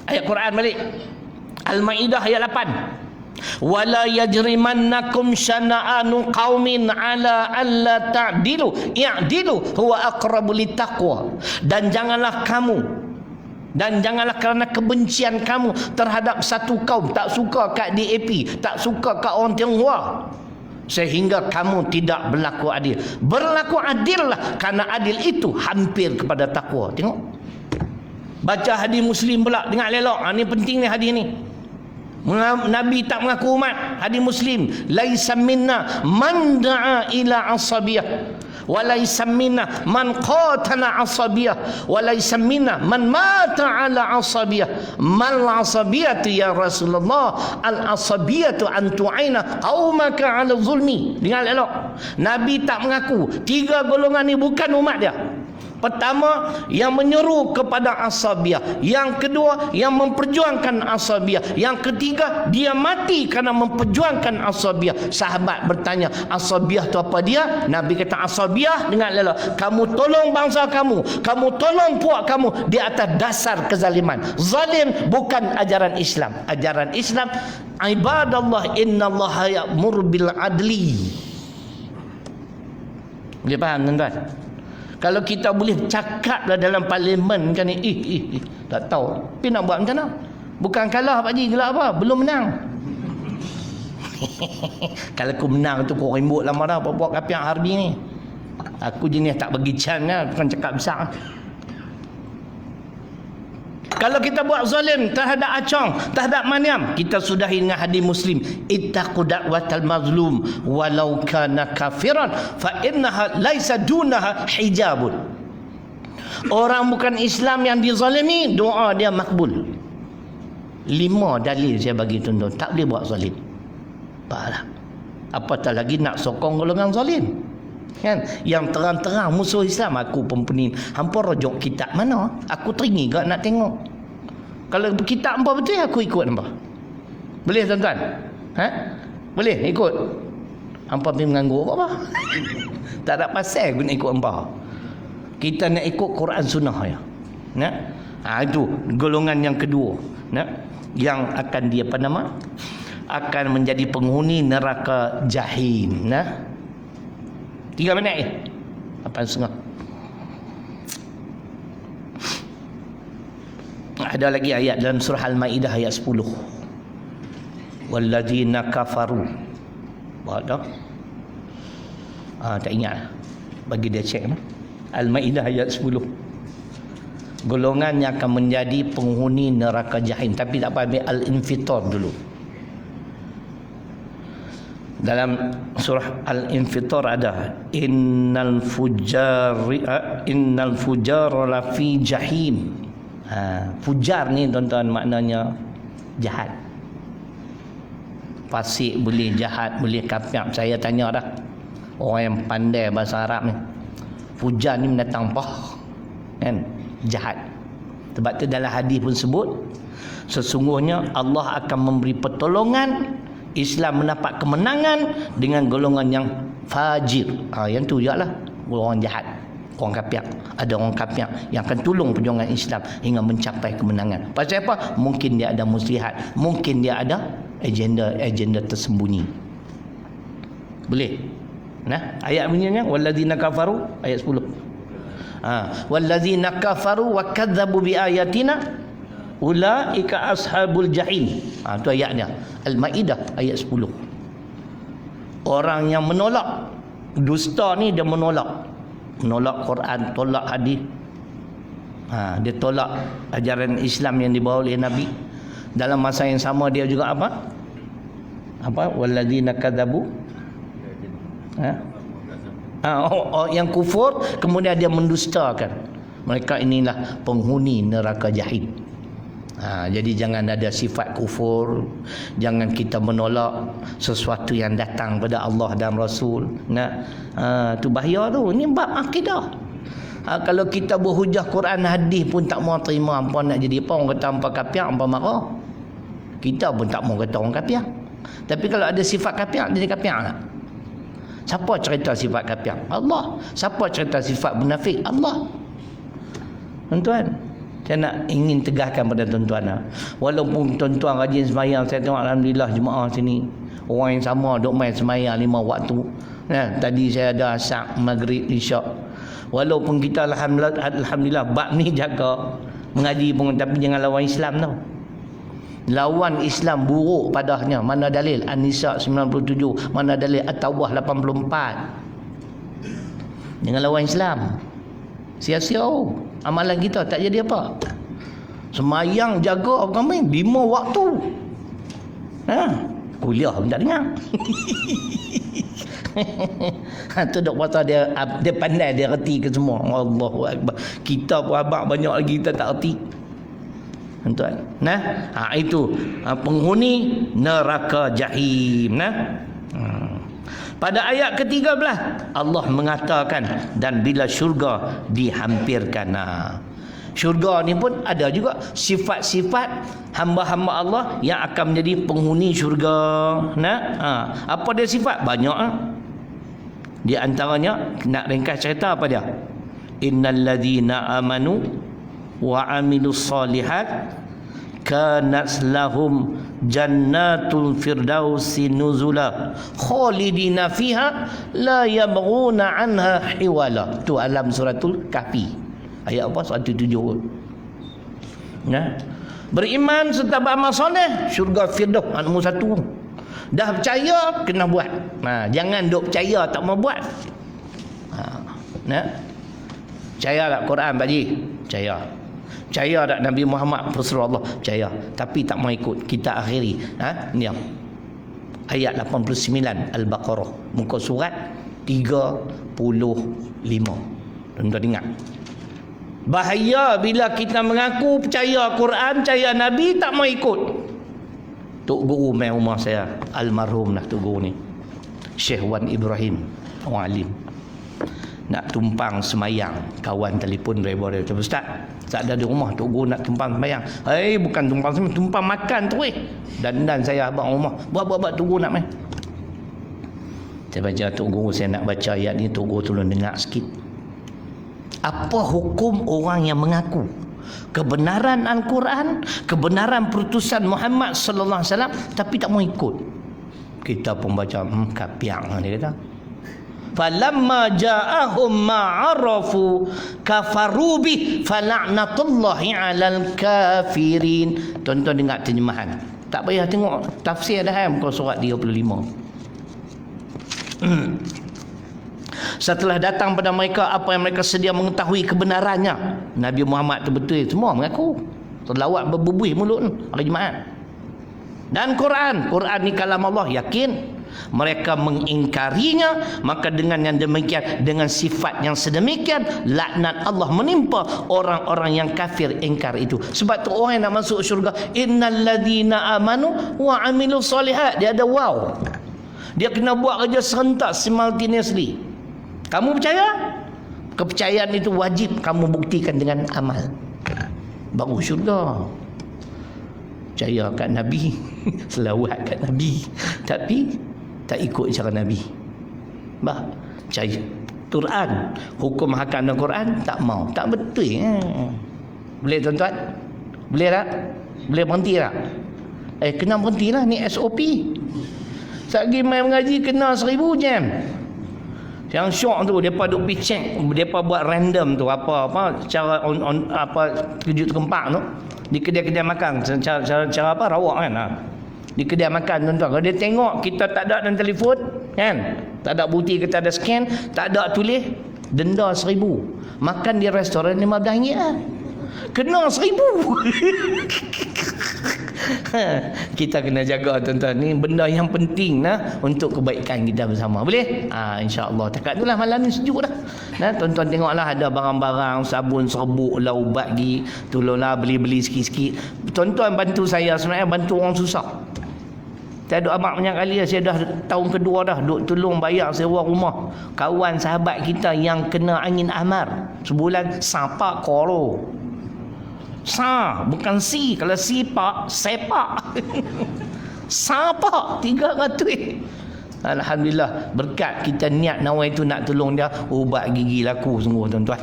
Ayat Quran balik. Al-Maidah ayat 8. Wala yajrimannakum syana'anu qaumin ala alla ta'dilu i'dilu huwa aqrabu littaqwa. Dan janganlah kerana kebencian kamu terhadap satu kaum, tak suka kat DAP, tak suka kat orang Tionghoa, sehingga kamu tidak berlaku adil. Berlaku adillah, kerana adil itu hampir kepada takwa. Tengok. Baca hadis Muslim pula, dengar elok. Ni penting ni hadis ni. Nabi tak mengaku umat. Hadis Muslim, laisa minna man da'a ila asabiyah walaysa minna man qatala asabiyah walaysa minna man mata ala asabiyah. Mal asabiyatu ya Rasulullah? Al asabiyatu an tu'ina qaumaka ala zulmi. Dengar elok. Nabi tak mengaku 3 golongan ni bukan umat dia. Pertama, yang menyeru kepada asabiyah. Yang kedua, yang memperjuangkan asabiyah. Yang ketiga, dia mati kerana memperjuangkan asabiyah. Sahabat bertanya, asabiyah tu apa dia? Nabi kata, asabiyah, dengar lelak, kamu tolong bangsa kamu, kamu tolong puak kamu di atas dasar kezaliman. Zalim bukan ajaran Islam. Ajaran Islam, ibadallah innallaha ya'mur bil adli. Boleh faham tuan-tuan? Kalau kita boleh cakaplah dalam parlimen kan ni, tak tahu. Tapi nak buat macam mana? Bukan kalah Pak Haji, gelak apa? Belum menang. Kalau aku menang tu kau rembut lama dah buat kapiak harbi ni. Aku jenis tak bagi can lah, bukan cakap besar. Kalau kita buat zalim terhadap acong, terhadap maniam, kita sudahi dengan hadis Muslim, ittaqu da'watal mazlum walau kana kafiran fa innaha laisa dunaha hijabun. Orang bukan Islam yang dizalimi, doa dia makbul. 5 dalil saya bagi tuan-tuan, tak boleh buat zalim. Faham? Apatah lagi nak sokong golongan zalim. Kan? Yang terang-terang musuh Islam, aku pun pening. Hampa rojok kitab mana? Aku teringin ke nak tengok. Kalau kitab hampa betul, aku ikut hampa. Boleh tuan-tuan? Boleh ikut? Hampa pergi mengangguk apa? Tak ada pasal aku nak ikut hampa. Kita nak ikut Quran Sunnah ya. Itu golongan yang kedua. Yang akan dia apa nama? Akan menjadi penghuni neraka jahim. 3 minit 8.30. Ada lagi ayat dalam surah Al-Maidah ayat 10. Walladzina kafaru. Ada? Tak ingat. Bagi dia cek. Al-Maidah ayat 10. Golongan yang akan menjadi penghuni neraka jahim. Tapi tak apa, ambil Al-Infitar dulu. Dalam surah Al-Infitar ada innal fujara lafi jahim. Fujar ni tuan-tuan maknanya jahat. Fasik boleh, jahat boleh, kafir. Saya tanya dah orang yang pandai bahasa Arab ni, fujar ni mendatang apa? Kan? Jahat. Sebab tu dalam hadis pun sebut sesungguhnya Allah akan memberi pertolongan, Islam mendapat kemenangan dengan golongan yang fajir. Yang tu ialah orang jahat, orang kafir. Ada orang kafir yang akan tolong perjuangan Islam hingga mencapai kemenangan. Pasal apa? Mungkin dia ada muslihat, mungkin dia ada agenda tersembunyi. Boleh? Nah, ayat bunyinya walladzina kafaru, ayat 10. Walladzina kafaru wa kadzabu bi ayatina ulaika ashabul jahim. Tu ayatnya. Al-Maidah ayat 10. Orang yang menolak, dusta ni dia menolak Quran, tolak hadis. Dia tolak ajaran Islam yang dibawa oleh Nabi. Dalam masa yang sama dia juga apa? Walladzina kadzabu. Yang kufur kemudian dia mendustakan. Mereka inilah penghuni neraka jahim. Jadi jangan ada sifat kufur, jangan kita menolak sesuatu yang datang pada Allah dan Rasul. Tu bahaya tu. Ini bab akidah. Kalau kita berhujah Quran hadis pun tak mau terima, apa nak jadi apa? Orang kata hampa kafir, hampa marah. Kita pun tak mau kata orang kafir. Tapi kalau ada sifat kafir, jadi kafir tak? Siapa cerita sifat kafir? Allah. Siapa cerita sifat munafik? Allah. Tuan-tuan, saya nak ingin tegaskan pada tuan-tuan, walaupun tuan-tuan rajin semayang, saya tengok alhamdulillah jemaah sini orang yang sama duk main semayang 5 waktu. Tadi saya ada asar, maghrib, isyak. Walaupun kita alhamdulillah bab ni jaga mengaji pun, tapi jangan lawan Islam tau. Lawan Islam buruk padahnya. Mana dalil? An-Nisa 97, mana dalil? At-Tawbah 84. Jangan lawan Islam. Sia-sia amalan kita tak jadi apa. Semayang jaga apa main 5 waktu. Kuliah pun tak dengar. Tu dok pasal dia pandai, dia reti ke semua. Allahu akbar. Kita pun abang banyak lagi kita tak reti. Tuan. Itu penghuni neraka jahim. Pada ayat ke-13 Allah mengatakan dan bila syurga dihampirkan. Syurga ni pun ada juga sifat-sifat hamba-hamba Allah yang akan menjadi penghuni syurga. Apa dia sifat? Banyak. Di antaranya nak ringkas cerita apa dia? Innal ladzina amanu wa amilus solihat kanat lahum jannatul firdausi nuzula khalidina fiha la yabghuna anha hiwala. Tu alam suratul kahfi ayat apa? 107. Beriman serta beramal soleh, syurga firdaus nombor 1. Dah percaya kena buat. Jangan duk percaya tak mau buat. Percaya tak Quran Pak Ji? Percaya. Percaya tak Nabi Muhammad Rasulullah? Percaya. Tapi tak mau ikut. Kita akhiri. Ni ayat 89 Al-Baqarah, muka surat 35. Tuan-tuan ingat. Bahaya bila kita mengaku percaya Quran, percaya Nabi, tak mau ikut. Tok guru main rumah saya, almarhum Tok guru ni, Syekh Wan Ibrahim, orang alim. Nak tumpang semayang, kawan telefon driver dia, Ustaz, tak ada di rumah, Tok guru nak tumpang semayang. Bukan tumpang semayang, tumpang makan tu Dan saya abang rumah, buat Tok guru nak main. Saya baca Tok guru, saya nak baca ayat ni, Tok guru tolong dengar sikit. Apa hukum orang yang mengaku kebenaran Al-Quran, kebenaran perutusan Muhammad sallallahu alaihi wasallam, tapi tak mau ikut? Kita pun baca kapiang dia kata. Falamma ja'ahum ma'arafu kafaru bih fala'natullahi 'alal kafirin. Tuan-tuan dengar terjemahan. Tak payah tengok tafsir dah muka surat 35. Setelah datang pada mereka apa yang mereka sedia mengetahui kebenarannya. Nabi Muhammad tu betul semua mengaku. Terlawat berbubuih mulut hari Jumaat. Dan Quran ni kalam Allah, yakin. mereka mengingkarinya, maka dengan yang demikian, dengan sifat yang sedemikian, laknat Allah menimpa orang-orang yang kafir ingkar itu. Sebab tu orang yang nak masuk syurga, innalladzina amanu wa amilus solihat, dia ada wow. Dia kena buat kerja serentak, simultaneously. Kamu percaya? Kepercayaan itu wajib kamu buktikan dengan amal, baru syurga. Percaya kat Nabi, selawat kat Nabi, tapi tak ikut cara Nabi. Percaya Quran, hukum hakam dan Quran, tak mau, tak betul. Boleh tuan-tuan? Boleh tak? Boleh berhenti tak? Kena berhentilah, ni SOP. Sagi main mengaji kena 1000 jam. Yang syok tu depa duk pergi check, depa buat random tu apa cara on apa kejut kempak tu di kedai-kedai makan, cara apa rawak kan. Di kedai makan tuan-tuan, kalau dia tengok kita tak ada dalam telefon kan, tak ada bukti kita ada scan, tak ada tulis, denda 1000. Makan di restoran RM15 lah, kena 1000. Kita kena jaga tuan-tuan, ni benda yang penting untuk kebaikan kita bersama. Boleh? InsyaAllah. Takat itulah malam ni sejuk dah. Tuan-tuan tengoklah, ada barang-barang sabun, serbuk lah, ubat gigi, tolonglah beli-beli sikit-sikit. Tuan-tuan bantu saya, sebenarnya bantu orang susah. Saya duk amat banyak kali, saya dah tahun kedua dah duk tolong bayar sewa rumah kawan sahabat kita yang kena angin amar. Sebulan sapak koro. Bukan si. Kalau si pak, sepak. Sapak 300. Alhamdulillah, berkat kita niat nawai tu nak tolong dia, ubat gigi laku sungguh tuan-tuan.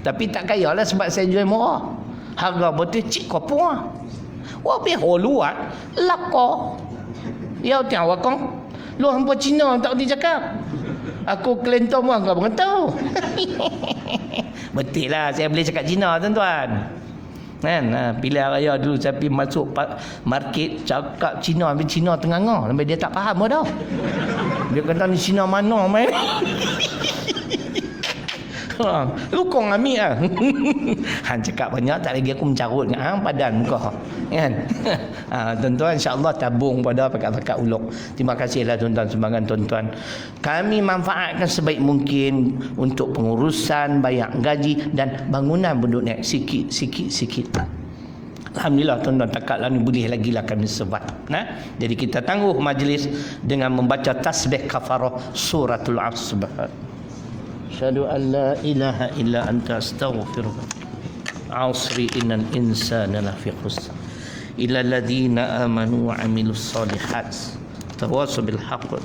Tapi tak kaya lah sebab saya jual murah. Harga betul cik kopong. Wah be holuat lako. Ya tiang wakong. Lu hampa Cina tak boleh cakap. Aku kelentom orang kau pun tahu. Betul lah, saya boleh cakap Cina tuan-tuan. Kan, pilihan raya dulu saya pergi masuk market, cakap Cina, habis Cina tengah-tengah sampai dia tak faham dah. Dia kata ni Cina mana main. Lu kong amik ah. Han cakap banyak, tak lagi aku mencarut dengan hang padan muka. Kan? Tuan-tuan, insya-Allah tabung pada pakat-pakat uluk. Terima kasihlah tuan-tuan sumbangan tuan-tuan. Kami manfaatkan sebaik mungkin untuk pengurusan, bayar gaji dan bangunan penduduk naik sikit. Alhamdulillah tuan-tuan, takatlah ni boleh lagi lah kami sebat. Jadi kita tangguh majlis dengan membaca tasbih kafarah suratul Asr. Asyhadu an la ilaha illa anta astaghfiruka. Asri innal insana lafi khusr. Illa alladhina amanu wa amilus solihat. Tawassaw bil haqq.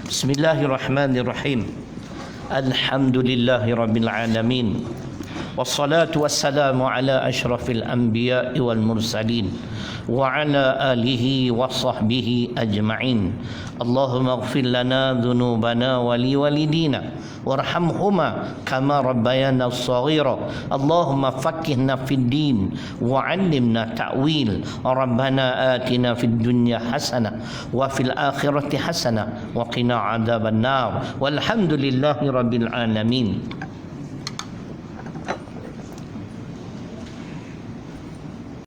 Bismillahirrahmanirrahim. Alhamdulillahi rabbil alamin. Wassalatu wassalamu ala asyrafil anbiya'i wal mursalin wa ala alihi wa sahbihi ajma'in. Allahumma ighfir lana dhunubana wa liwalidina warhamhuma kama rabbayana shaghira. Allahumma faqqihna fid din wa 'allimna ta'wil. Rabbana atina fid dunya hasanah wa fil akhirati hasanah wa qina adzaban nar. Walhamdulillahi rabbil alamin.